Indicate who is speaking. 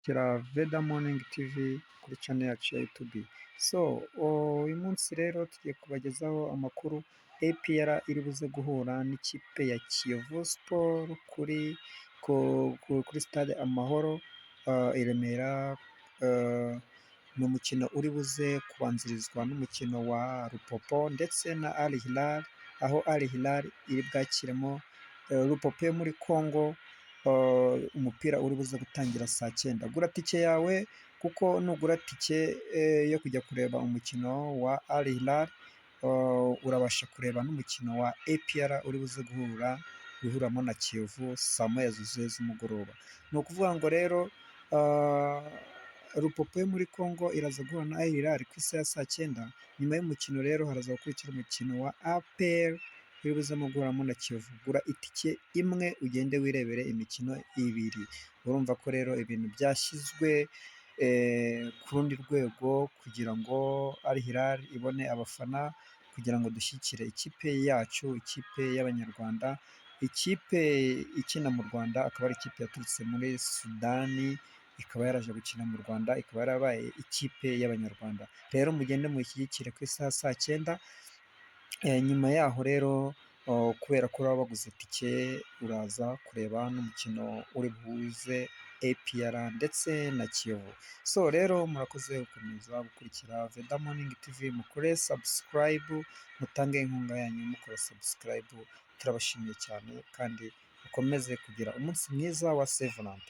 Speaker 1: Kira Veda Morning TV kuri channel yacu ya YouTube. So, uyu munsi rero tugiye kubagezaho amakuru. APR iri buze guhura n'ikipe ya Kiyovu Sport kuri stade Amahoro i Remera. Ni umukino uri buze kubanzirizwa n'umukino wa Rupopo ndetse na Al Hilal, aho Al Hilal iri bwakiremo Rupopo yo muri Congo. Umupira uri buze gutangira saa 9. Gura tike yawe, kuko nugura tike yo kujya kureba umukino wa Al Hilal, urabasha kureba n'umukino wa APR uri buze guhuramo na Kiyovu saa 1 zuzuye z'umugoroba. Ni ukuvuga ngo rero Rupopo yo muri Congo iraza guhura na Al Hilal ku isaha ya saa 9. Nyuma y'umukino rero haraza gukurikira umukino wa APR uri buze guhuramo na Kiyovu. Gura itike imwe ugende wirebere imikino ibiri. Urumva ko rero ibintu byashyizwe ku rundi rwego kugira ngo Al Hilal ibone abafana, kugira ngo dushyigikire ikipe yacu, ikipe y'Abanyarwanda, ikipe ikina mu Rwanda, akaba ari ikipe yaturutse muri Sudani, ikaba yaraje gukina mu Rwanda, ikaba yarabaye ikipe y'Abanyarwanda. Rero mugende muyishyigikire ku isaha saa 9. Nyuma yaho rero kubera ko uraba waguze tike, uraza kureba n'umukino uri buhuze APR ndetse na Kiyovu. So rero murakoze gukomeza gukurikira Veda Morning TV, mukore subscribe, mutange inkunga yanyu mukora subscribe. Turabashimiye cyane kandi mukomeze kugira umunsi mwiza wa Sevenant.